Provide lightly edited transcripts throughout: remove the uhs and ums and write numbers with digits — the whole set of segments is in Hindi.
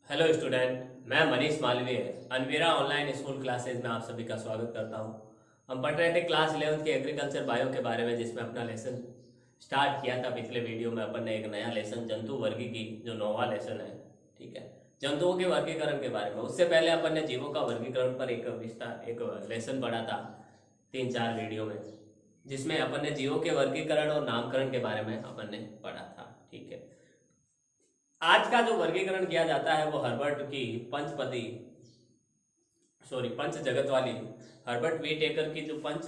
हेलो स्टूडेंट, मैं Manish Malviya Anvira online school classes में आप सभी का स्वागत करता हूं। हम पढ़ रहे थे क्लास 11 के एग्रीकल्चर बायो के बारे में, जिसमें अपना लेसन स्टार्ट किया था। पिछले वीडियो में अपन ने एक नया लेसन जंतु वर्गीकी जो 9वां लेसन है, ठीक है, जंतुओं के वर्गीकरण के बारे में। उससे पहले अपन ने जीवों का वर्गीकरण पर एक लेसन पढ़ा था 3-4 वीडियो में, जिसमें अपन ने जीवों के वर्गीकरण और नामकरण के बारे में अपन ने पढ़ा था, ठीक है। आज का जो वर्गीकरण किया जाता है वो हर्बर्ट की पंच जगत वाली, हर्बर्ट वी टेकर की जो पंच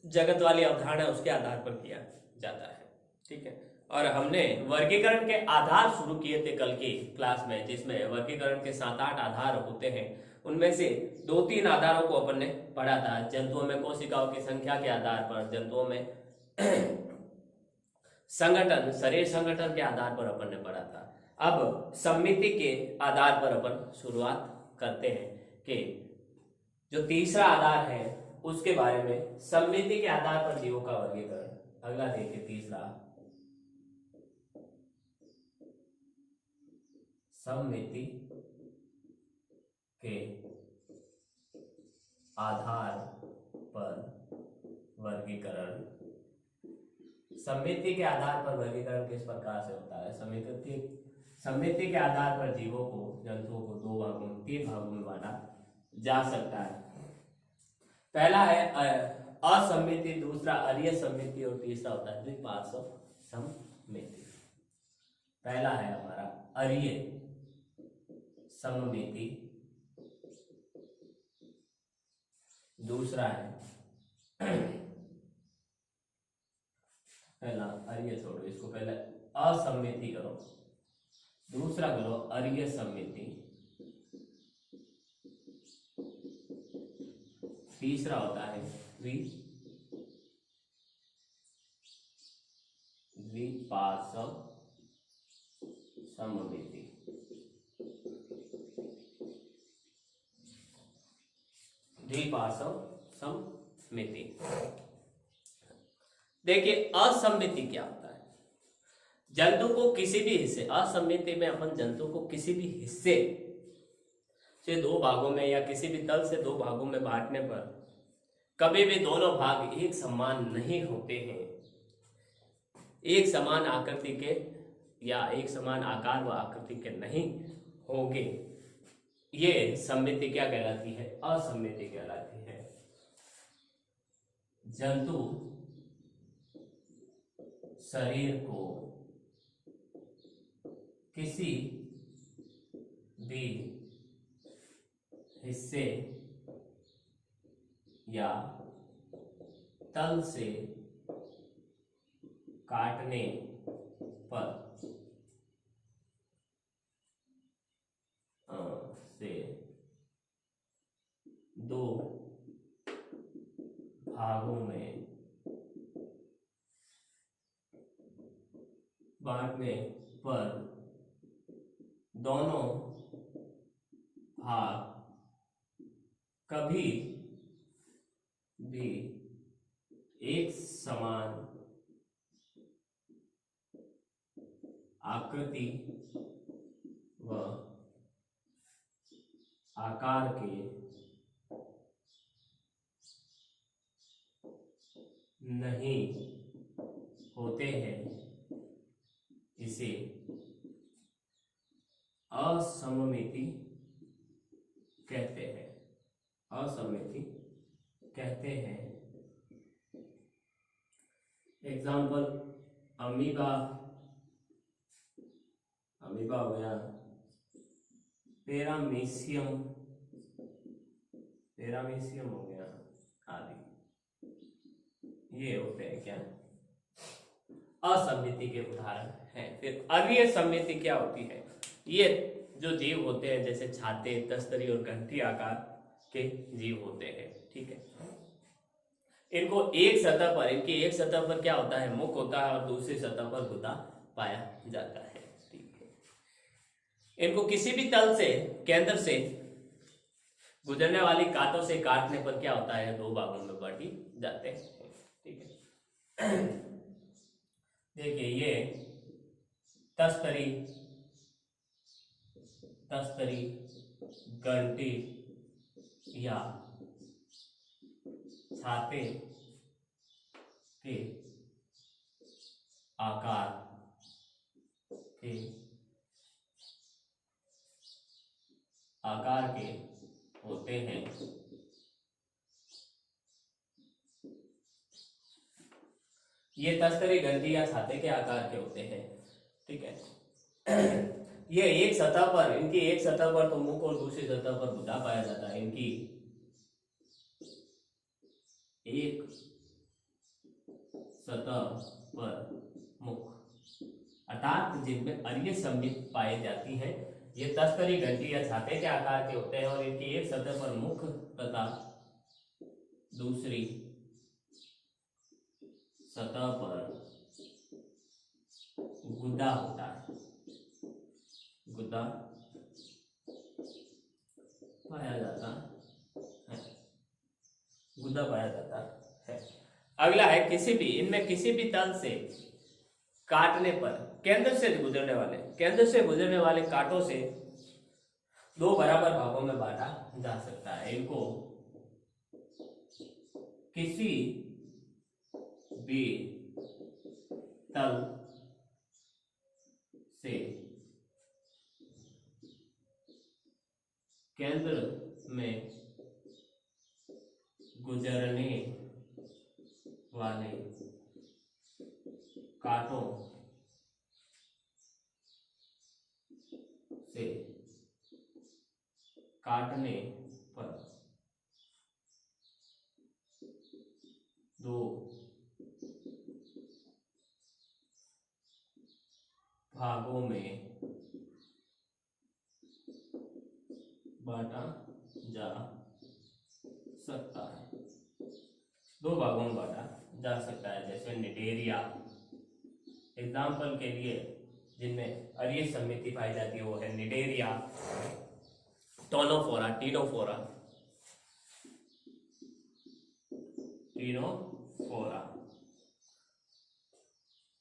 जगत वाली अवधारणा है उसके आधार पर किया जाता है, ठीक है। और हमने वर्गीकरण के आधार शुरू किए थे कल की क्लास में, जिसमें वर्गीकरण के 7-8 आधार होते हैं। उनमें से 2-3 आधारों को अपन ने पढ़ा था। जंतुओं में कोशिकाओं की संख्या के आधार पर, जंतुओं में संगठन, शरीर संगठन के आधार पर अपन ने पढ़ा था। अब समिति के आधार पर अपन शुरुआत करते हैं कि जो तीसरा आधार है उसके बारे में, समिति के आधार पर जीवों का वर्गीकरण। अगला देखिए, तीसरा समिति के आधार पर वर्गीकरण। समिति के आधार पर वर्गीकरण किस प्रकार से होता है? समिति के आधार पर जीवों को, जंतुओं को 3 भागों में बांटा जा सकता है। पहला है असमिति, दूसरा अरीय समिति और तीसरा होता है द्विपार्श्व समिति। पहला है हमारा अरीय समिति, दूसरा है पहला अरीय, छोड़ो इसको, पहले असमिति करो, दूसरा करो अरीय समिति, तीसरा होता है द्विपार्श्व सममिति। द्विपार्श्व सममिति। देखिए, असमिति क्या होता है? जंतु को किसी भी हिस्से, असमिति में अपन जंतु को किसी भी हिस्से से 2 भागों में या किसी भी तल से 2 भागों में बांटने पर कभी भी दोनों भाग एक समान नहीं होते हैं। एक समान आकृति के या एक समान आकार व आकृति के नहीं होंगे। ये समिति क्या कहलाती है? असमिति कहलाती है। जंतु शरीर को किसी भी हिस्से या तल से काटने पर से 2 भागों में बांटने पर दोनों भाग कभी भी एक समान आकृति व आकार के नहीं होते हैं। इसे असममिति कहते हैं। असममिति कहते हैं। एग्जाम्पल, अमीबा हो गया, पैरामीशियम हो गया आदि। ये होते हैं क्या? असमिति के उदाहरण हैं। फिर अरीय समिति क्या होती है? ये जो जीव होते हैं, जैसे छाते, तस्तरी और घंटी आकार के जीव होते हैं, ठीक है। इनको इनकी एक सतह पर क्या होता है? मुख होता है और दूसरी सतह पर गुदा पाया जाता है, ठीक है। इनको किसी भी तल से, केंद्र से गुजरने वाली कांटों से काटने पर क्या होता है? 2 भागों में बांटी जाते हैं, ठीक है। देखिए, ये तस्तरी तस्तरी, घंटी या छाते के आकार के होते हैं। ये तस्तरी, घंटी या छाते के आकार के होते हैं। ठीक है। ये एक सतह पर, इनकी एक सतह पर तो मुख और दूसरी सतह पर गुदा पाया जाता है। इनकी एक सतह पर मुख अर्थात जिनमें अरिय सममित पाई जाती है, ये तस्तरी, घंटी या छाते के आकार के होते हैं और इनकी एक सतह पर मुख तथा दूसरी सतह पर गुदा होता है। गुदा पाया जाता है। गुदा पाया जाता है। अगला है किसी भी, इनमें किसी भी तल से काटने पर केंद्र से गुजरने वाले कांटों से दो बराबर भागों में बांटा जा सकता है। इनको किसी भी तल से केंद्र में गुजरने वाले कांटों से काटने पर दो भागों में बांटा जा सकता है। दो भागों में बांटा जा सकता है, जैसे निडेरिया। एग्जाम्पल के लिए जिनमें अरिय सममिति पाई जाती है वो है निडेरिया, टोनोफोरा, टीनोफोरा,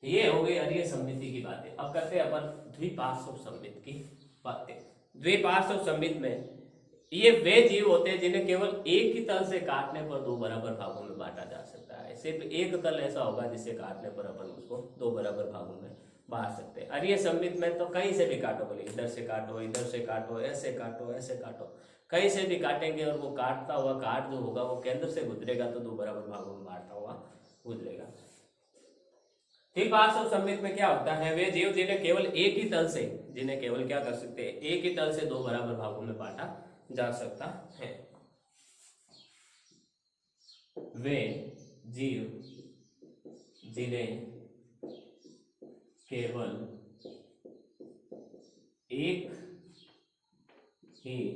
ये हो गई अरिय सममिति की बातें। अब करते हैं अपन द्विपार्श्व सममित की बातें। द्विपार्श्व सममित में ये वे जीव होते हैं जिन्हें केवल एक ही तल से काटने पर दो बराबर भागों में बांटा जा सकता है। सिर्फ एक तल ऐसा होगा जिसे काटने पर अपन उसको दो बराबर भागों में बांट सकते हैं। अरिय सममित में तो कहीं से भी काटो, बोले इधर से काटो, इधर से काटो, ऐसे काटो, ऐसे काटो, कहीं से भी काटेंगे और वो काटता हुआ काट जो होगा वो केंद्र से गुजरेगा तो दो बराबर भागों में बांटता हुआ गुजरेगा। द्विपार्श्व सममित में क्या होता है, वे जीव जिन्हें केवल एक ही तल से, जिन्हें केवल क्या कर सकते हैं, एक ही तल से दो बराबर भागों में बांटा जा सकता है। वे जीव जिन्हें केवल एक ही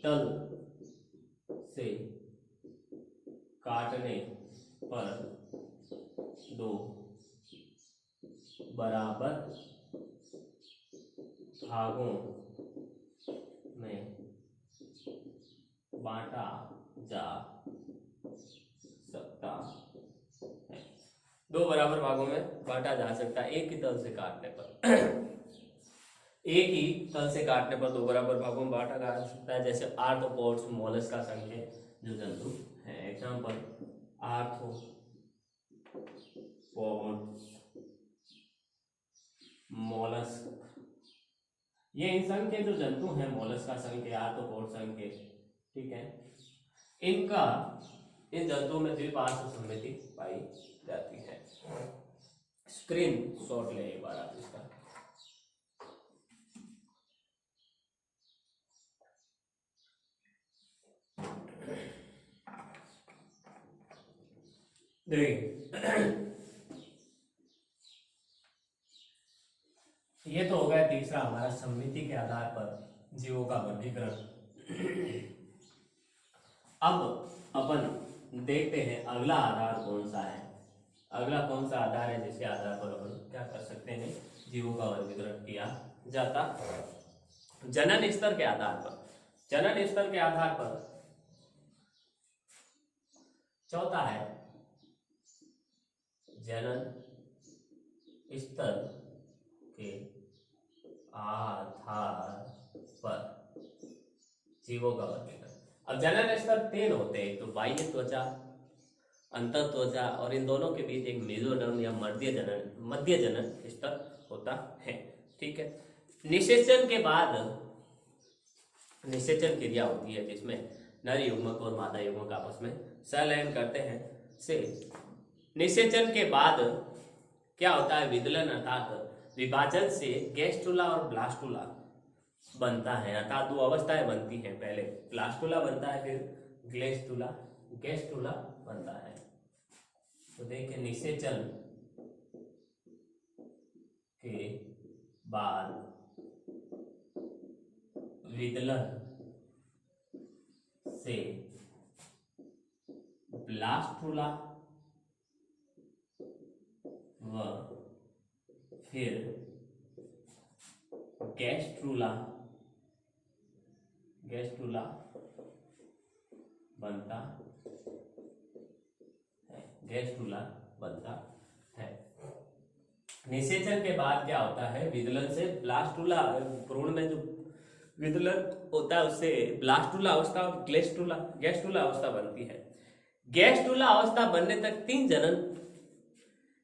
तल से काटने पर दो बराबर भागों में बांटा जा सकता है। दो बराबर भागों में बांटा जा सकता है एक ही तल से काटने पर। एक ही तल से काटने पर दो बराबर भागों में बांटा जा सकता है, जैसे आर्थ्रोपोड्स, मोलस्क का संघ के जो जंतु है। एग्जांपल आर्थ्रोपोड्स, मोलस्क, ये इन संघ के जो जंतु हैं, मोलस्क का संघ के, आर्थ्रोपोड संघ के, ठीक है, इनका इन जंतुओं में द्विपार्श्व सममिति पाई जाती है। स्क्रीन शॉट ले एक बार आप इसका। ये तो हो गया तीसरा हमारा सममिति के आधार पर जीवों का वर्गीकरण। अब अपन देखते हैं अगला आधार कौन सा है। अगला कौन सा आधार है जिसके आधार पर अपन क्या कर सकते हैं, जीवों का वर्गीकरण किया जाता। जनन स्तर के आधार पर, जनन स्तर के आधार पर चौथा है जनन स्तर के आधार पर जीवों का वर्गीकरण। अब जनन स्तर 3 होते हैं, तो बाह्य त्वचा, अंतर त्वचा और इन दोनों के बीच एक मेसोडर्म या मध्य जनन स्तर होता है। ठीक है। निषेचन के बाद निषेचन क्रिया होती है जिसमें नर युग्मक और मादा युग्मक आपस में संलयन करते हैं। से निषेचन के बाद क्या होता है, विदलन अर्थात विभाजन से गैस्ट्रुला और ब्लास्टुला बनता है, अर्थात 2 अवस्थाएं बनती हैं। पहले ब्लास्टुला बनता है, फिर गैस्ट्रुला बनता है। तो देखिए, निषेचन के बाद विदलन से ब्लास्टुला व फिर गैस्ट्रुला बनता है। निषेचन के बाद क्या होता है, विदलन से ब्लास्टुला, भ्रूण में जो विदलन होता है उससे ब्लास्टुला अवस्था और गैस्ट्रुला अवस्था बनती है। गैस्ट्रुला अवस्था बनने तक 3 जनन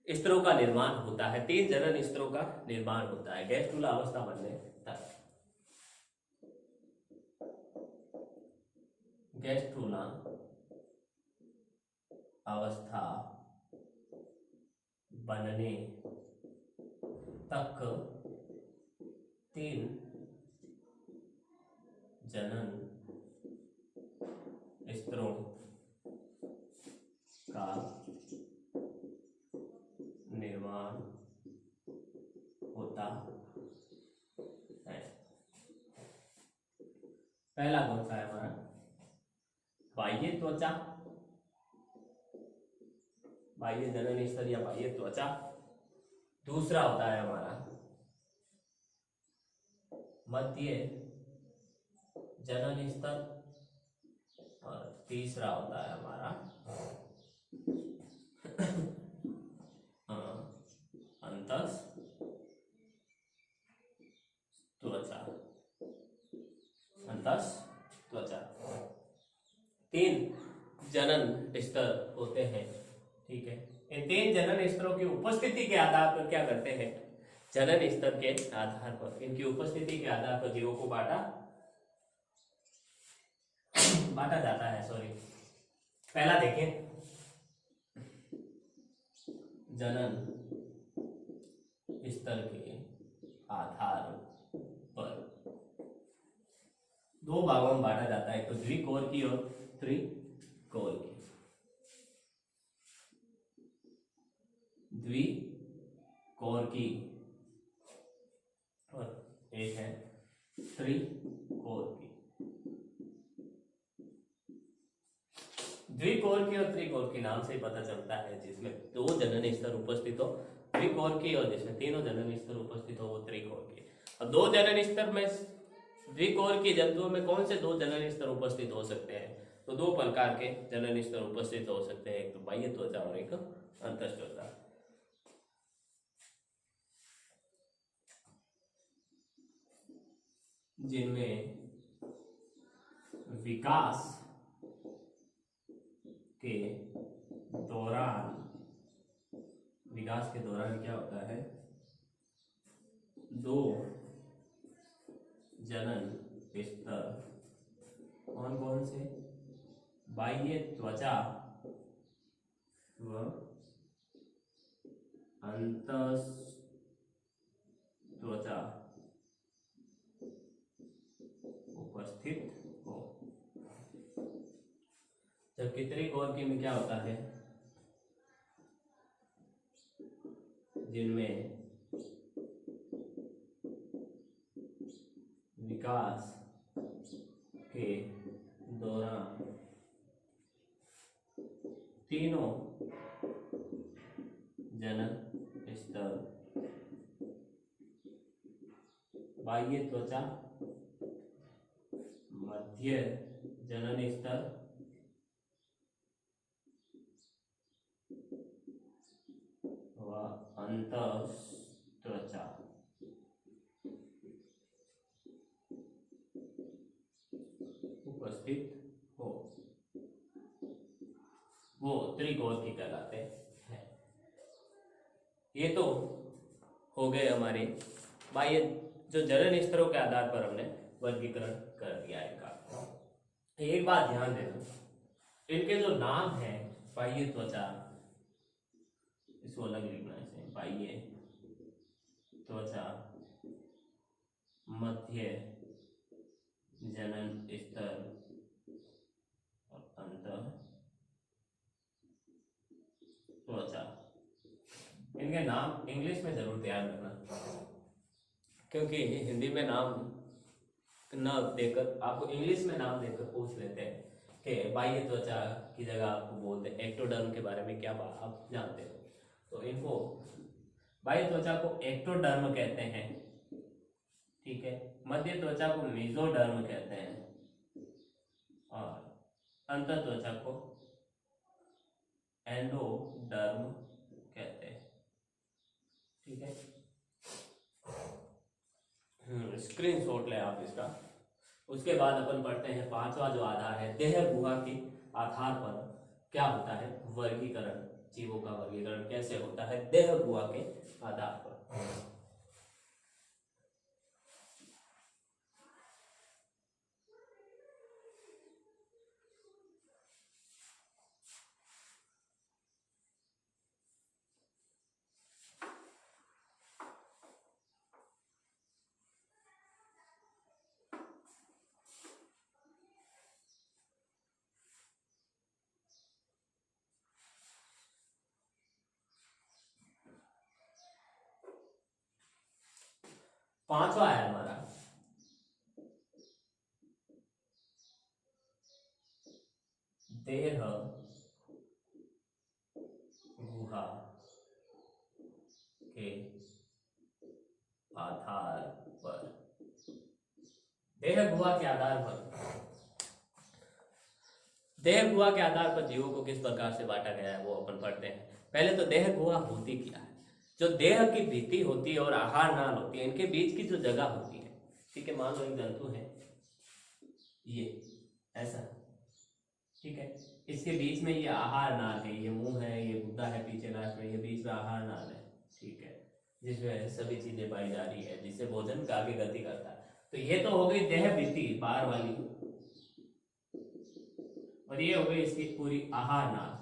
स्तरों का निर्माण होता है। 3 जनन स्तरों का निर्माण होता है गैस्ट्रुला अवस्था बनने तक। गैस्ट्रुला अवस्था बनने तक 3 जनन स्तरों का निर्माण होता है। पहला कौन सा है हमारा, बाह्य त्वचा, बाह्य जनन स्तर या बाह्य त्वचा। दूसरा होता है हमारा मध्य जनन स्तर और तीसरा होता है हमारा अंतस त्वचा। 3 जनन स्तर होते हैं। ठीक है। इन 3 जनन स्तरों की उपस्थिति के आधार पर क्या करते हैं, जनन स्तर के आधार पर, इनकी उपस्थिति के आधार पर जीवों को बांटा जाता है। पहला देखें, जनन स्तर के आधार पर 2 भागों में बांटा जाता है, तो द्विकोरकी और त्रिकोरकी। द्विकोरकी और एक है त्रिकोरकी। द्विकोरकी और त्रिकोरकी नाम से पता चलता है, जिसमें 2 जनन स्तर उपस्थित हो द्विकोरकी और जिसमें 3 जनन स्तर उपस्थित हो वो त्रिकोरकी। अब 2 जनन स्तर में द्विकोरकी जंतुओं में कौन से 2 जनन स्तर उपस्थित हो सकते हैं, तो 2 प्रकार के जनन स्तर उपस्थित हो सकते हैं, एक तो बाह्य त्वचा और एक अंतस त्वचा। जिनमें विकास के दौरान क्या होता है, 2 जनन स्तर कौन से, बाह्य त्वचा व अंतस त्वचा उपस्थित हो। जबकि त्रिकोरकी में क्या होता है, जिनमें विकास के दौरान तीनों जनन स्तर, बाह्य त्वचा, मध्य जनन स्तर व अंतस त्वचा स्थित हो, वो त्रिकोण की कहलाते हैं। ये तो हो गए हमारे बाह्य जो जनन स्तरों के आधार पर हमने वर्गीकरण कर दिया इनका। एक बात ध्यान देना, इनके जो नाम है बाह्य त्वचा, इसको अलग लिखना है, इसे बाह्य त्वचा, मध्य जनन स्तर और अंतः त्वचा, इनके नाम इंग्लिश में जरूर ध्यान रखना, क्योंकि हिंदी में नाम न देकर आपको इंग्लिश में नाम देकर पूछ लेते हैं कि बाह्य त्वचा की जगह आपको बोलते हैं एक्टोडर्म के बारे में क्या आप जानते हो, तो इनको बाह्य त्वचा को एक्टोडर्म कहते हैं, ठीक है। मध्य त्वचा को मेसोडर्म कहते हैं और अंतः त्वचा को एंडोडर्म कहते हैं, ठीक है। स्क्रीनशॉट ले आप इसका। उसके बाद अपन पढ़ते हैं पांचवा जो आधार है, देह गुहा के आधार पर क्या होता है वर्गीकरण, जीवों का वर्गीकरण कैसे होता है देह गुहा के आधार पर। पांचवा है हमारा देह गुहा के आधार पर। देह गुहा के आधार पर, देह गुहा के आधार पर जीवों को किस प्रकार से बांटा गया है वो अपन पढ़ते हैं। पहले तो देह गुहा होती क्या है, जो देह की भित्ति होती है और आहार नाल होती है, इनके बीच की जो जगह होती है, ठीक है। मान लो एक जंतु है ये ऐसा, ठीक है, इसके बीच में ये आहार नाल है, ये मुंह है, ये गुद्दा है पीछे लास्ट में, ये बीच में आहार नाल है, ठीक है, जिसमें सभी चीजें पाई जा रही है, जिससे भोजन का आगे गति करता है। तो ये तो हो गई देह भित्ति बाहर वाली, और ये हो गई इसकी पूरी आहार नाल।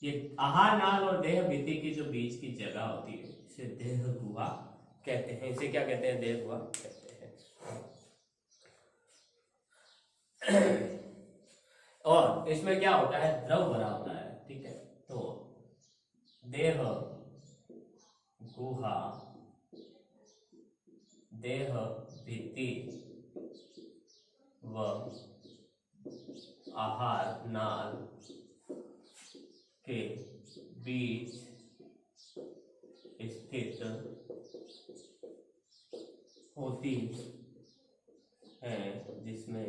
ये आहार नाल और देह भित्ति की जो बीच की जगह होती है इसे देह गुहा कहते हैं। इसे क्या कहते हैं, देह गुहा कहते हैं। और इसमें क्या होता है, द्रव भरा होता है, ठीक है। तो देह गुहा, देह भित्ति व आहार नाल के बीच स्थित होती है, जिसमें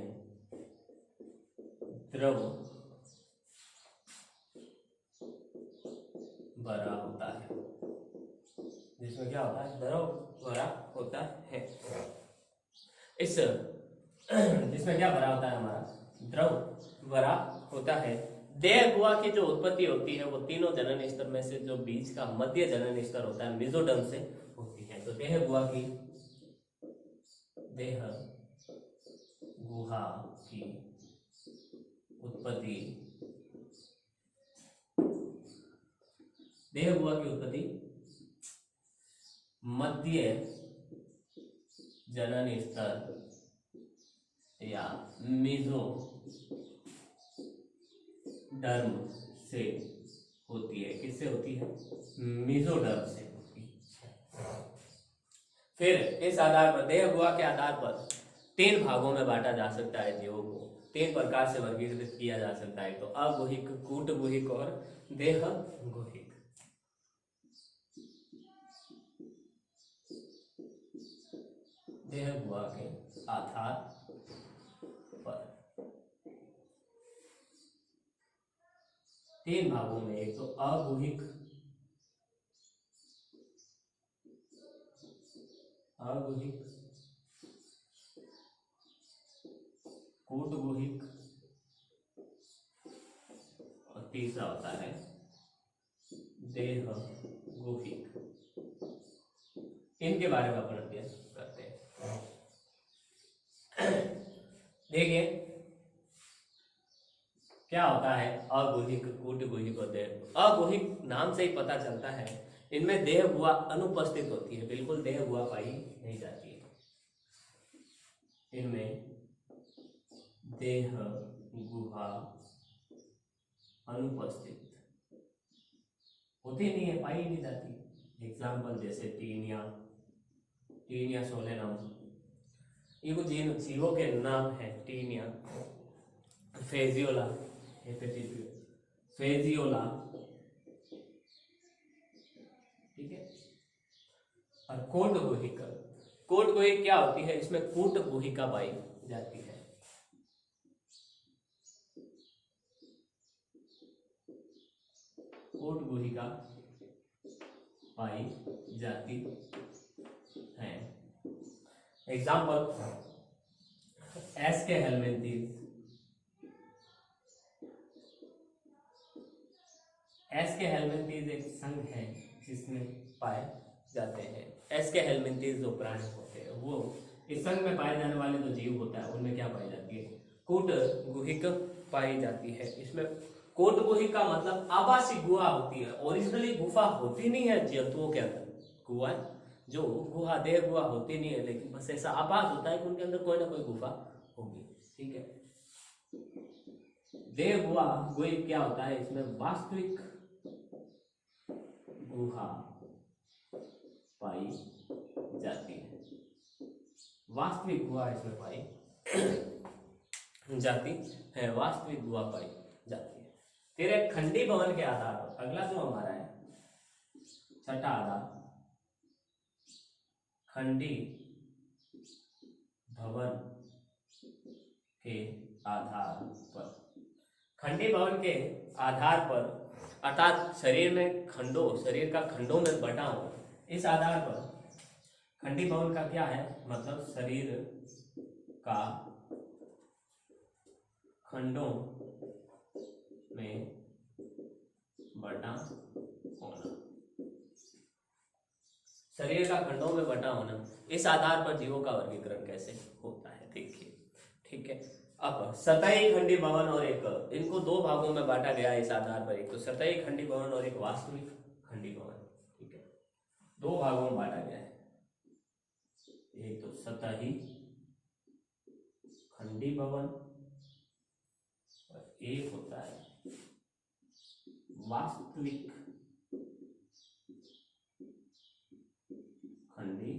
द्रव भरा होता है, जिसमें क्या होता है, द्रव भरा होता है। इस जिसमें क्या भरा होता है, हमारा द्रव भरा होता है। देह गुहा की जो उत्पत्ति होती है वो तीनों जनन स्तर में से जो बीच का मध्य जनन स्तर होता है मेसोडर्म से होती है। तो देह गुहा की उत्पत्ति, देह गुहा की उत्पत्ति मध्य जनन स्तर या मेसोडर्म से होती है। किससे होती है, मेसोडर्म से होती है। फिर इस आधार पर देह गुहा के आधार पर 3 भागों में बांटा जा सकता है जीवों को, 3 प्रकार से वर्गीकृत किया जा सकता है। तो अगुहिक, कूट गुहिक और देह गुहिक। देह गुहा के आधार पर 3 भागों में, एक तो अगुहिक, कूटगुहिक और तीसरा होता है देहगुहिक। इनके बारे में अपन अध्ययन करते हैं। देखिए क्या होता है अगुहिक, कूटगुहिक और देह। अगुहिक नाम से ही पता चलता है इनमें देह गुहा अनुपस्थित होती है, बिल्कुल देह गुहा पाई नहीं जाती है। इनमें देह गुहा अनुपस्थित होती नहीं है, पाई नहीं जाती। एग्जाम्पल जैसे टीनिया, टीनिया सोलेनम, ये कुछ जीवों के नाम है। टीनिया, फेजियोला, फेजियोला, ठीक है। और कोट गुहिका, कोट गुहिका क्या होती है, इसमें कूट गुहिका पाई जाती है। कोट गुहिका पाई जाती है। एग्जाम्पल एस के हेलमिंथीज, एस के हेलमिंथीज एक संघ है जिसमें पाए जाते हैं। एस के हेलमिंथीज जो प्राणी होते हैं वो इस संघ में पाए जाने वाले जो जीव होता है उनमें क्या पाई जाती है, कूट गुहिक पाई जाती है। इसमें कोट गुहिक का मतलब आभासी गुहा होती है, ओरिजिनली गुफा होती नहीं है जंतुओं के अंदर। गुहा जो गुहा देह गुहा होती नहीं है, लेकिन बस ऐसा आभास होता है कि उनके अंदर कोई ना कोई गुफा होगी, ठीक है। देह गुहा गुहिक क्या होता है, इसमें वास्तविक गुहा पाई जाती है, वास्तविक गुहा इसमें पाई जाती है, वास्तविक गुहा पाई जाती है। फिर एक खंडी भवन के आधार पर अगला जो हमारा है छठा आधार, खंडी भवन के आधार पर। खंडी भवन के आधार पर अर्थात शरीर में खंडों, शरीर का खंडों में बटा हो, इस आधार पर खंडी भवन का क्या है मतलब, शरीर का खंडों में बटा होना, शरीर का खंडों में बटा होना, इस आधार पर जीवों का वर्गीकरण कैसे होता है देखिए, ठीक है। अब सतही खंडी भवन और एक, इनको दो भागों में बांटा गया है इस आधार पर, एक तो सतही खंडी भवन और एक वास्तविक खंडी भवन, ठीक है। दो भागों में बांटा गया है, एक तो सतही खंडी भवन और एक होता है वास्तविक खंडी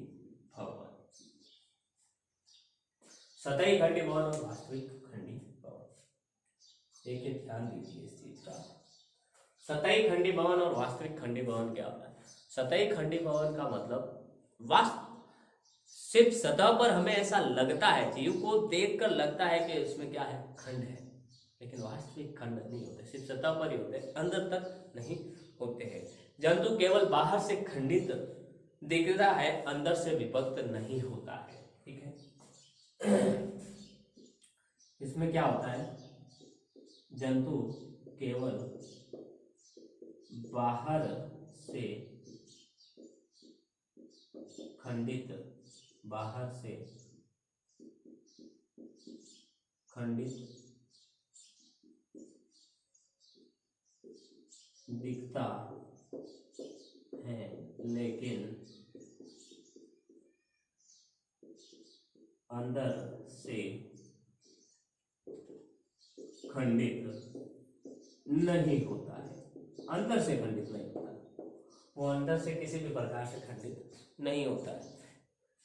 भवन। सतही खंडी भवन और वास्तविक खंडी भवन, देखिए ध्यान दीजिए इस चीज का। सतही खंडी भवन और वास्तविक खंडी भवन क्या होता है। सतही खंडी भवन का मतलब सिर्फ सतह पर हमें ऐसा लगता है, जीव को देखकर लगता है कि इसमें क्या है, खंड है, लेकिन वास्तविक खंड नहीं होते, सिर्फ सतह पर ही होते, अंदर तक नहीं होते हैं। जंतु केवल बाहर से खंडित दिखता है, अंदर से विभक्त नहीं होता है, ठीक है। इसमें क्या होता है, जंतु केवल बाहर से खंडित, बाहर से खंडित दिखता है, लेकिन अंदर से खंडित नहीं होता है, अंदर से खंडित नहीं होता, वो अंदर से किसी भी प्रकार से खंडित नहीं होता है।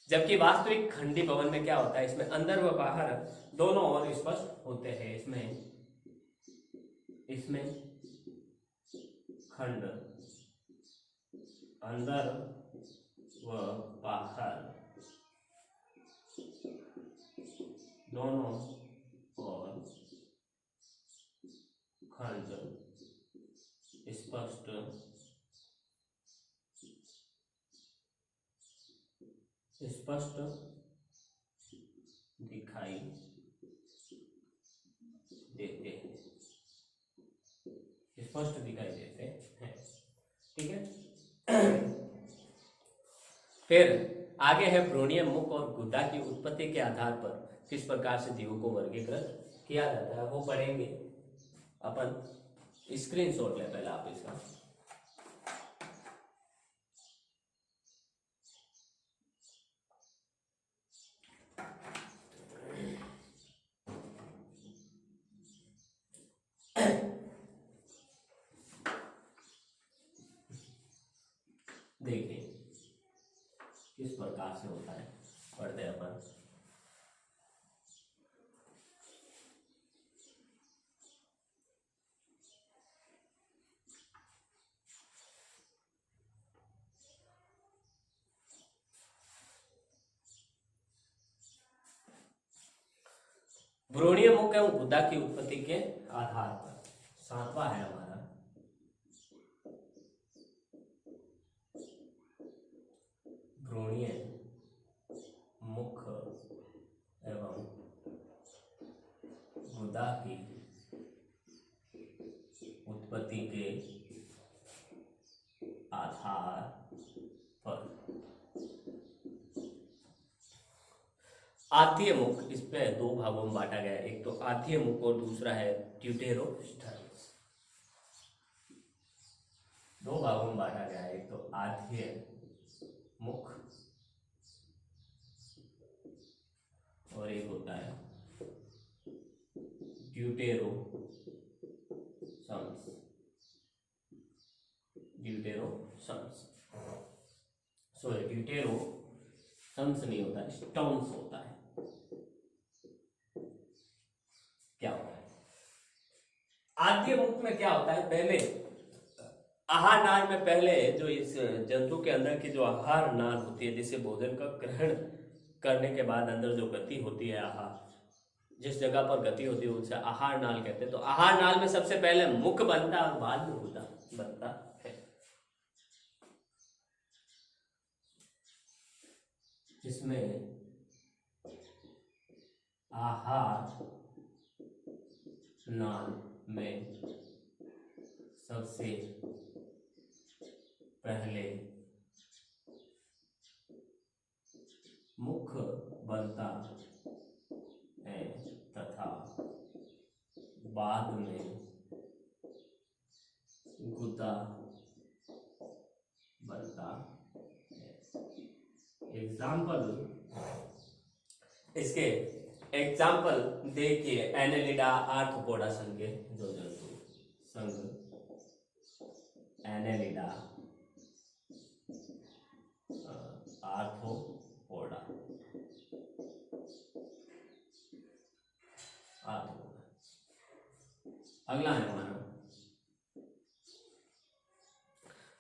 जबकि वास्तविक खंडी भवन में क्या होता है, इसमें अंदर व बाहर दोनों ओर स्पष्ट होते हैं। इसमें खंड अंदर व बाहर दोनों ओर खंड स्पष्ट दिखाई स्पष्ट दिखाई देते हैं। ठीक है। फिर आगे है भ्रूणीय मुख और गुदा की उत्पत्ति के आधार पर किस प्रकार से जीवों को वर्गीकृत किया जाता है, वो पढ़ेंगे अपन। स्क्रीनशॉट ले पहले आप इसका। देखिए किस प्रकार से होता है, पढ़ते हैं अपन। भ्रूणीय मुख एवं गुदा की उत्पत्ति के आधार पर, सातवां है हमारा। भ्रूणीय मुख एवं गुदा की उत्पत्ति के आधार पर आद्य मुख, इसमें दो भागों में बांटा गया है, एक तो आद्य मुख और दूसरा है ड्यूटेरोस्टर्नस। दो भागों में बांटा गया है, एक तो आद्य मुख और एक होता है ड्यूटेरोसम्स। ड्यूटेरोसम्स, सॉरी ड्यूटेरोसम्स नहीं होता, स्टम्स होता है। क्या होता है आद्य मुख में? क्या होता है, पहले आहार नाल में, पहले जो इस जंतु के अंदर की जो आहार नाल होती है, जिसे भोजन का ग्रहण करने के बाद अंदर जो गति होती है, आहार जिस जगह पर गति होती है उसे आहार नाल कहते हैं। तो आहार नाल में सबसे पहले मुख बनता है और बाद में गुदा बनता है, जिसमें आहार नाल में सबसे पहले मुख बनता है तथा बाद में गुदा बनता है। एग्जाम्पल, इसके एग्जाम्पल देखिए, एनेलिडा आर्थ्रोपोडा संघ के जो जंतु, संघ एनेलिडा आर्थ्रोपोडा, अगला है हमारा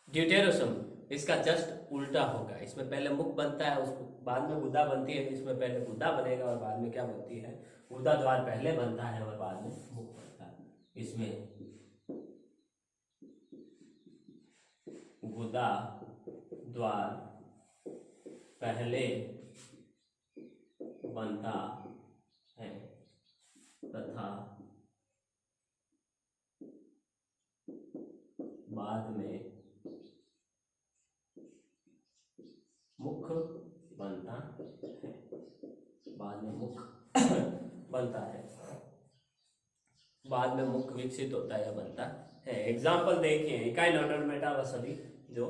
ड्यूटेरोसम। इसका जस्ट उल्टा होगा, इसमें पहले मुख बनता है, उसको बाद में गुदा बनती है। इसमें पहले गुदा बनेगा और बाद में क्या बनती है, गुदा द्वार पहले बनता है और बाद में मुख बनता है। इसमें गुदा द्वार पहले बनता है तथा बाद में मुख बनता है, बाद में मुख बनता है, बाद में मुख विकसित होता है या बनता है। एग्जाम्पल देखिए, इकाई नोडर्मेटा व सभी जो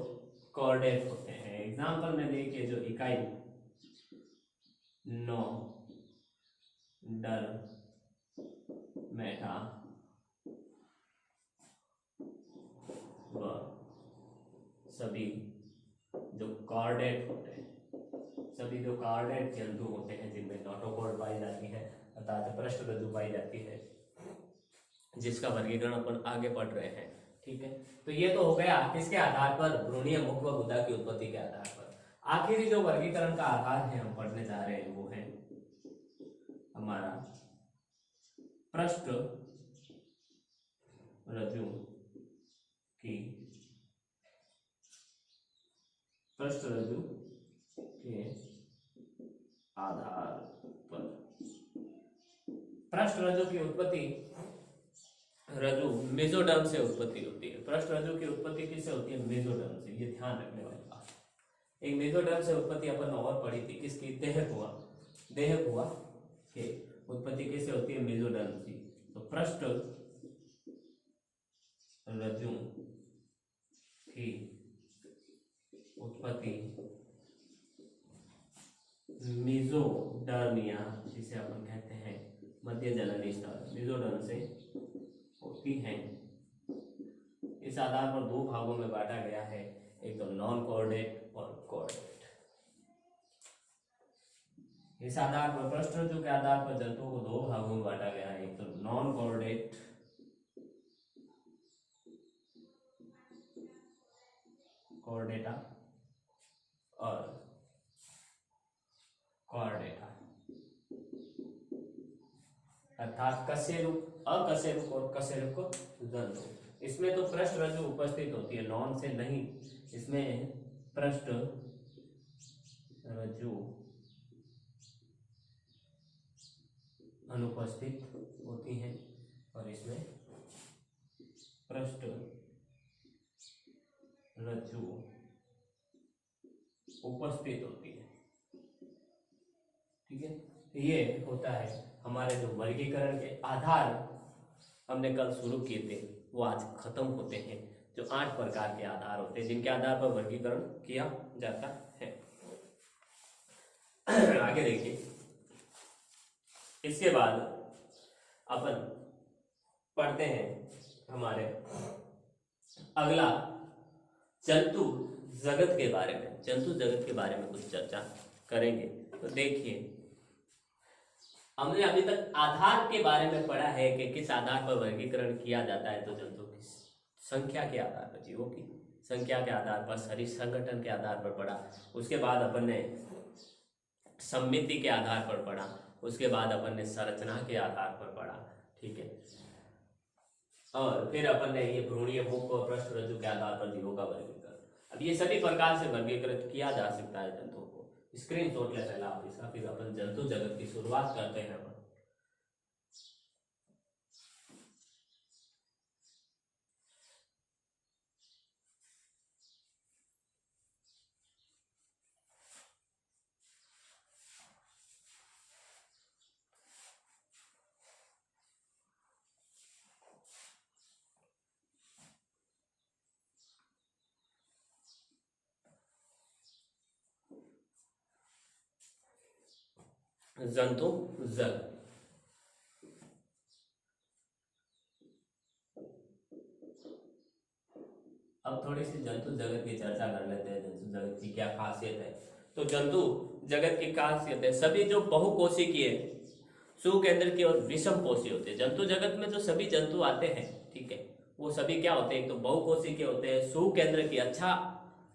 कॉर्डेट होते हैं। एग्जाम्पल में देखिए, जो इकाई नोडर्मेटा व सभी जो कॉर्डेट होते हैं, सभी जो कॉर्डेट जंतु होते हैं जिनमें नोटोकॉर्ड पाई जाती है, अर्थात पृष्ठ रज्जु पाई जाती है, जिसका वर्गीकरण अपन आगे पढ़ रहे हैं। ठीक है, तो ये तो हो गया किसके आधार पर, भ्रूणीय मुख व गुदा की उत्पत्ति के आधार पर। आखिरी जो वर्गीकरण का आधार है हम पढ़ने जा रहे हैं वो है हमारा पृष्ठ रज्जु की, पृष्ठ रज्जु के आधार पर। पृष्ठ रज्जु की उत्पत्ति रज्जु मेसोडर्म से उत्पत्ति होती है। पृष्ठ रज्जु की उत्पत्ति किससे होती है? मेसोडर्म से। ये ध्यान रखने वाली बात। एक मेसोडर्म से उत्पत्ति अपन और पढ़ी थी किसकी? देहकुआ के उत्पत्ति किससे होती है? मेसोडर्म से। तो पृष्ठ रज्जु की उत्पत्ति मेसोडर्मिया, जिसे अपन कहते हैं मध्य जननी स्तर, मेसोडर्म से होती हैं। इस आधार पर दो भागों में बांटा गया है, एक तो नॉन कोऑर्डिनेट और कोऑर्डिनेट। इस आधार पर पृष्ठ रज्जु के आधार पर जंतुओं को दो भागों में बांटा गया है, एक तो नॉन कोऑर्डिनेट कोऑर्डिनेटा और कोऑर्डिनेटा, अर्थात कशेरुक, अकशेरुक और कशेरुक जंतु। इसमें तो पृष्ठ रज्जु उपस्थित होती है, नॉन से नहीं। इसमें पृष्ठ रज्जु अनुपस्थित होती हैं और इसमें पृष्ठ रज्जु उपस्थित होती है। ठीक है, ये होता है हमारे जो वर्गीकरण के आधार हमने कल शुरू किए थे, वो आज खत्म होते हैं। जो 8 प्रकार के आधार होते हैं जिनके आधार पर वर्गीकरण किया जाता है। आगे देखिए, इसके बाद अपन पढ़ते हैं हमारे अगला जंतु जगत के बारे में। जंतु जगत के बारे में कुछ चर्चा करेंगे। तो देखिए, हमने अभी तक आधार के बारे में पढ़ा है कि किस आधार पर वर्गीकरण किया जाता है। तो जंतु की संख्या के आधार पर, जीवों की संख्या के आधार पर, शरीर संगठन के आधार पर पढ़ा। उसके बाद अपन ने समिति के आधार पर पढ़ा। उसके बाद अपन ने संरचना के आधार पर पढ़ा। ठीक है, और फिर अपन ने ये भ्रूणीय मुख और पृष्ठ रज्जु के आधार पर जीवों का वर्गीकरण। अब ये सभी प्रकार से वर्गीकृत किया जा सकता है जंतुओं को। स्क्रीनशॉट ले पहला आप इसका, फिर अपन जंतु जगत की शुरुआत करते हैं। अपन जंतु जगत। अब थोड़ी सी जंतु जगत की चर्चा कर लेते हैं। जंतु जगत की क्या खासियत है? तो जंतु जगत की खासियत है, सभी जो बहुकोशिकीय, सुकेंद्रकीय और विषमपोषी होते हैं। जंतु जगत में जो सभी जंतु आते हैं, ठीक है, वो सभी क्या होते हैं? एक तो बहुकोशिकीय होते हैं, सुकेंद्रकीय, अच्छा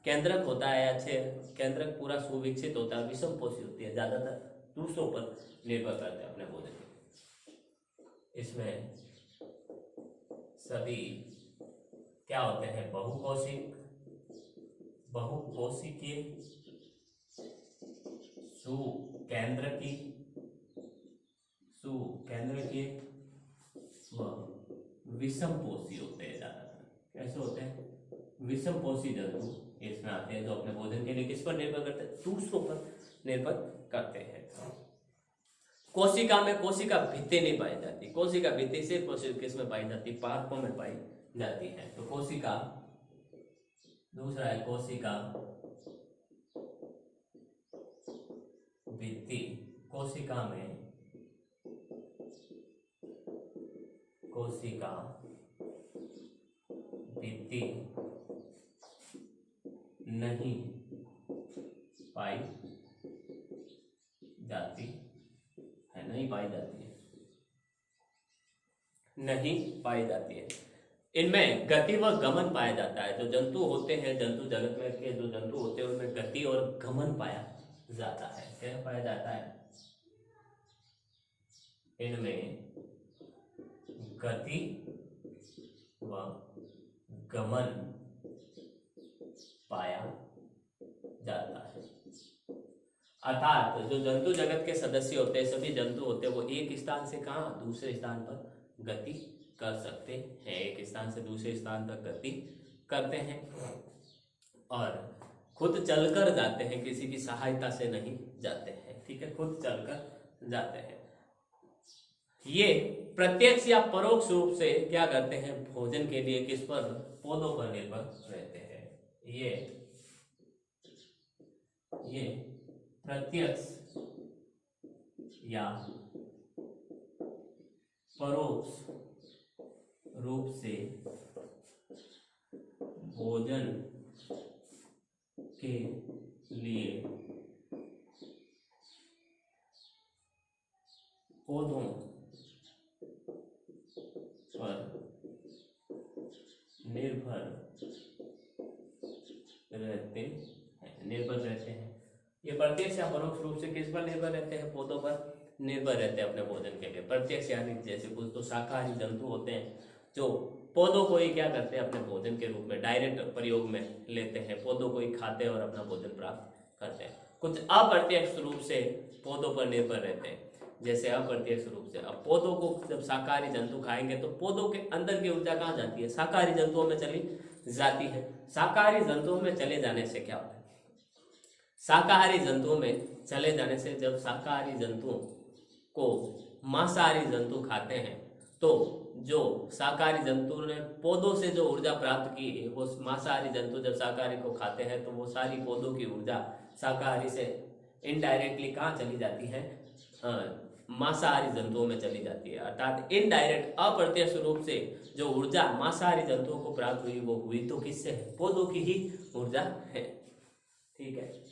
केंद्रक होता है, अच्छे केंद्रक पूरा सुविकसित होता है। विषमपोषी होती है, ज्यादातर दूसरों पर निर्भर करते हैं अपने भोजन के। इसमें सभी क्या होते हैं? बहुकोशिकीय, सुकेंद्रकीय व विषमपोषी होते हैं। ज्यादातर कैसे होते हैं? विषमपोषी जंतु इसमें आते हैं, जो अपने भोजन के लिए किस पर निर्भर करते हैं? दूसरों पर निर्भर करते हैं। कोशिका में कोशिका भित्ति नहीं पाई जाती। कोशिका भित्ति सिर्फ और सिर्फ किस में पाई जाती? पादपों में पाई जाती है। तो कोशिका, दूसरा है कोशिका भित्ति। कोशिका में कोशिका भित्ति नहीं पाई जाती है, नहीं पाई जाती है, नहीं पाई जाती है। इनमें गति व गमन पाया जाता है। जो जंतु होते हैं, जंतु जगत में के जो जंतु होते हैं, उनमें गति और गमन पाया जाता है। क्या पाया जाता है? इनमें गति व गमन पाया जाता है। अर्थात जो जंतु जगत के सदस्य होते हैं, सभी जंतु होते हैं, वो एक स्थान से कहाँ दूसरे स्थान पर गति कर सकते हैं, एक स्थान से दूसरे स्थान तक गति करते हैं और खुद चलकर जाते हैं, किसी की सहायता से नहीं जाते हैं। ठीक है, खुद चलकर जाते हैं। ये प्रत्यक्ष या परोक्ष रूप से क्या करते हैं, भोजन के लिए किस पर, पौधों पर निर्भर रहते हैं। ये प्रत्यक्ष या परोक्ष रूप से भोजन के लिए पौधों पर निर्भर रहते हैं। ये प्रत्यक्ष या परोक्ष रूप से किस पर निर्भर रहते हैं, पौधों पर निर्भर रहते हैं अपने भोजन के लिए। प्रत्यक्ष यानी जैसे कुछ तो शाकाहारी जंतु होते हैं जो पौधों को ही क्या करते हैं, अपने भोजन के रूप में डायरेक्ट प्रयोग में लेते हैं, पौधों को ही खाते हैं और अपना भोजन प्राप्त करते हैं। कुछ अप्रत्यक्ष रूप से पौधों पर निर्भर रहते हैं, जैसे अप्रत्यक्ष रूप से, अब पौधों को जब शाकाहारी जंतु खाएंगे तो पौधों के अंदर की ऊर्जा कहाँ जाती है, शाकाहारी जंतुओं में चली जाती है। शाकाहारी जंतुओं में चले जाने से क्या होता है, शाकाहारी जंतुओं में चले जाने से जब शाकाहारी जंतुओं को मांसाहारी जंतु खाते हैं तो जो शाकाहारी जंतु ने पौधों से जो ऊर्जा प्राप्त की, वो मांसाहारी जंतु जब शाकाहारी को खाते हैं तो वो सारी पौधों की ऊर्जा शाकाहारी से इनडायरेक्टली कहाँ चली जाती है, मांसाहारी जंतुओं में चली जाती है। अर्थात इनडायरेक्ट अप्रत्यक्ष रूप से जो ऊर्जा मांसाहारी जंतुओं को प्राप्त हुई वो हुई तो किससे है, पौधों की ही ऊर्जा है। ठीक है,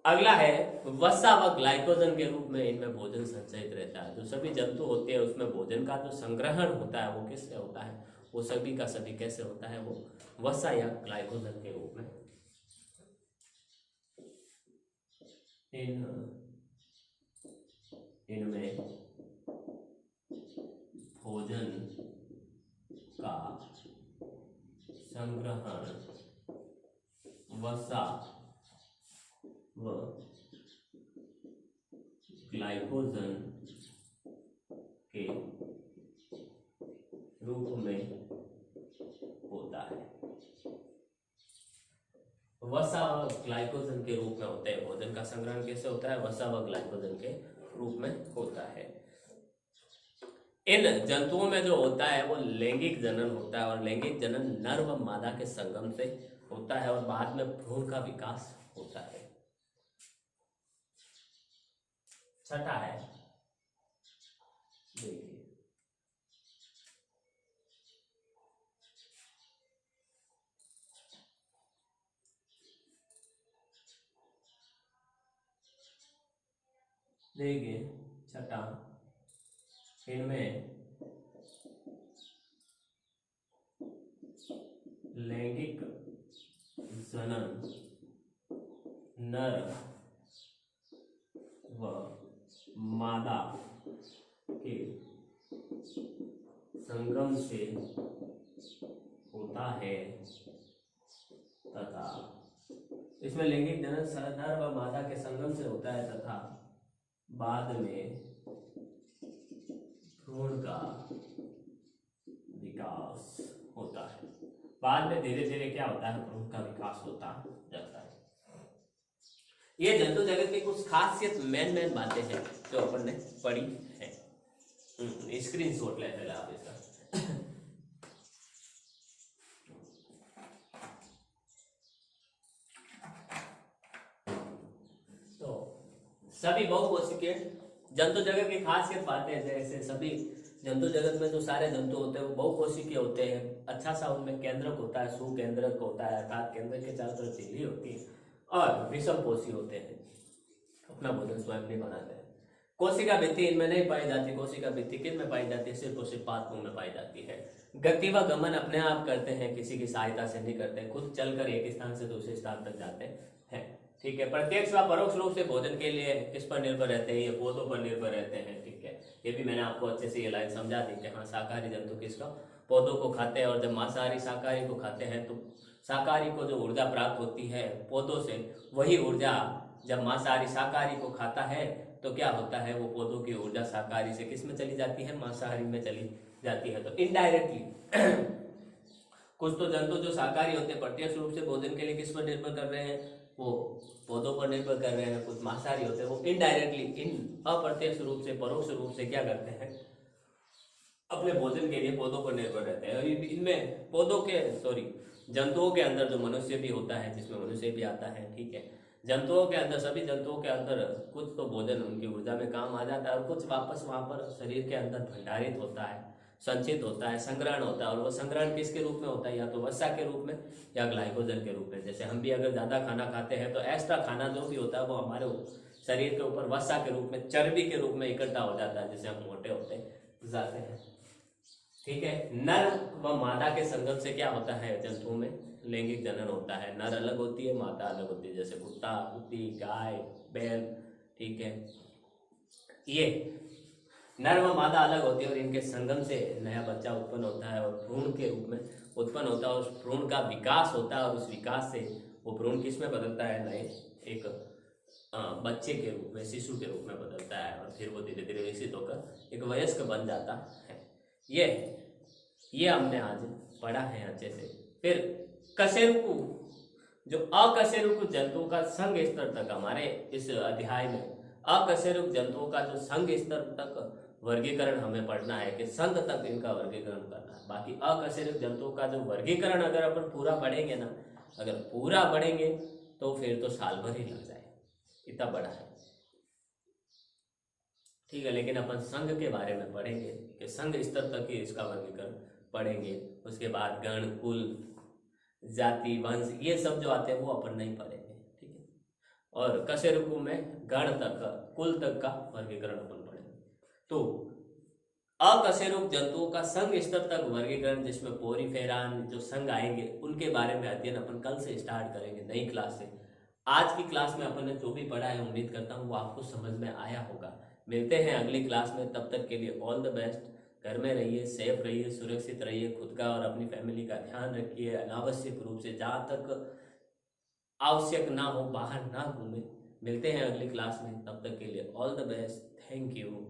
अगला है वसा व ग्लाइकोजन के रूप में इनमें भोजन संचयित रहता है। जो सभी जंतु होते हैं उसमें भोजन का जो संग्रहण होता है वो किससे होता है, वो सभी का सभी कैसे होता है, वो वसा या ग्लाइकोजन के रूप में। इनमें भोजन का संग्रहण वसा व ग्लाइकोजन के रूप में होता है। वसा व ग्लाइकोजन के रूप में होते हैं। भोजन का संग्रहण कैसे होता है, वसा व ग्लाइकोजन के रूप में होता है। इन जंतुओं में जो होता है वो लैंगिक जनन होता है और लैंगिक जनन नर व मादा के संगम से होता है और बाद में भ्रूण का विकास होता है। छठा है, देखिए छठा, इनमें लैंगिक जनन नर व मादा के संगम से होता है तथा इसमें लैंगिक जनन नर व मादा के संगम से होता है तथा बाद में भ्रूण का विकास होता है। बाद में धीरे धीरे क्या होता है, भ्रूण का विकास होता जाता है। ये जंतु जगत की कुछ खासियत मेन बातें हैं जो अपन ने पढ़ी है। स्क्रीनशॉट ले पहले आप इसका। तो सभी बहुकोशिकीय जंतु जगत की खासियत बातें जैसे सभी जंतु जगत में जो सारे जंतु होते हैं वो बहुकोशिकीय होते हैं। अच्छा सा उनमें केंद्रक होता है, सुकेंद्रक होता है, अर्थात केंद्रक के चारों तरफ झिल्ली होती है और विषमपोषी होते हैं, अपना भोजन स्वयं नहीं बनाते हैं। कोशिका भित्ति इनमें नहीं पाई जाती। कोशिका भित्ति किन में पाई जाती है, सिर्फ और सिर्फ पादपों में पाई जाती है। गति व गमन अपने आप करते हैं, किसी की सहायता से नहीं करते, खुद चलकर एक स्थान से दूसरे स्थान तक जाते हैं। ठीक है, प्रत्यक्ष व परोक्ष रूप से भोजन के लिए किस पर निर्भर रहते हैं, ये पौधों पर निर्भर रहते हैं। ठीक है, ये भी मैंने आपको अच्छे से ये लाइन समझा दी कि हाँ, शाकाहारी जंतु किसका, पौधों को खाते हैं और जब मांसाहारी शाकाहारी को खाते हैं तो शाकाहारी को जो ऊर्जा प्राप्त होती है पौधों से, वही ऊर्जा जब मांसाहारी शाकाहारी को खाता है तो क्या होता है, वो पौधों की ऊर्जा शाकाहारी से किस में चली जाती है, मांसाहारी में चली जाती है। तो इनडायरेक्टली कुछ तो जंतु जो शाकाहारी होते हैं प्रत्यक्ष रूप से भोजन के लिए किस पर निर्भर कर रहे हैं, वो पौधों पर निर्भर कर रहे हैं। कुछ मांसाहारी होते हैं वो इनडायरेक्टली, इन अप्रत्यक्ष रूप से, परोक्ष रूप से क्या करते हैं, अपने भोजन के लिए पौधों पर निर्भर रहते हैं। और इनमें पौधों के जंतुओं के अंदर जो मनुष्य भी होता है, जिसमें मनुष्य भी आता है, ठीक है, जंतुओं के अंदर, सभी जंतुओं के अंदर कुछ तो भोजन उनकी ऊर्जा में काम आ जाता है और कुछ वापस वहां पर शरीर के अंदर भंडारित होता है, संचित होता है, संग्रहण होता है। और वो संग्रहण किसके रूप में होता है, या तो वसा के रूप में या ग्लाइकोजन के रूप में। जैसे हम भी अगर ज़्यादा खाना खाते हैं तो एक्स्ट्रा खाना जो भी होता है वो हमारे शरीर के ऊपर वसा के रूप में, चर्बी के रूप में इकट्ठा हो जाता है, जिससे हम मोटे होते जाते हैं। ठीक है, नर व मादा के संगम से क्या होता है, जंतुओं में लैंगिक जनन होता है। नर अलग होती है, मादा अलग होती है, जैसे कुत्ता, कुत्ती, गाय, बैल, ठीक है, ये नर व मादा अलग होती है और इनके संगम से नया बच्चा उत्पन्न होता है और भ्रूण के रूप में उत्पन्न होता है। उस भ्रूण का विकास होता है और उस विकास से वो भ्रूण किस में बदलता है, नए एक बच्चे के रूप में, शिशु के रूप में बदलता है और फिर वो धीरे धीरे विकसित होकर एक वयस्क बन जाता है। ये हमने आज पढ़ा है अच्छे से। फिर कशेरुकु, जो अकशेरुक जंतुओं का संघ स्तर तक, हमारे इस अध्याय में अकशेरुक जंतुओं का जो संघ स्तर तक वर्गीकरण हमें पढ़ना है कि संघ तक इनका वर्गीकरण करना है। बाकी अकशेरुक जंतुओं का जो वर्गीकरण अगर अपन पूरा पढ़ेंगे ना, अगर पूरा पढ़ेंगे तो फिर तो साल भर ही लग जाए, इतना बड़ा है, ठीक है। लेकिन अपन संघ के बारे में पढ़ेंगे कि संघ स्तर तक ही इसका वर्गीकरण पढ़ेंगे। उसके बाद गण, कुल, जाति, वंश, ये सब जो आते हैं वो अपन नहीं पढ़ेंगे, ठीक है। और कशेरुकु में गण तक का, कुल तक का वर्गीकरण अपन पढ़ेंगे। तो अकशेरुक जंतुओं का संघ स्तर तक वर्गीकरण, जिसमें पोरीफेरान जो संघ आएंगे उनके बारे में अध्ययन अपन कल से स्टार्ट करेंगे, नई क्लास से। आज की क्लास में अपन ने जो भी पढ़ा है उम्मीद करता हूँ वो आपको समझ में आया होगा। मिलते हैं अगली क्लास में, तब तक के लिए ऑल द बेस्ट। घर में रहिए, सेफ रहिए, सुरक्षित रहिए, खुद का और अपनी फैमिली का ध्यान रखिए। अनावश्यक रूप से जहाँ तक आवश्यक ना हो बाहर ना घूमें। मिलते हैं अगली क्लास में, तब तक के लिए all the best, thank you.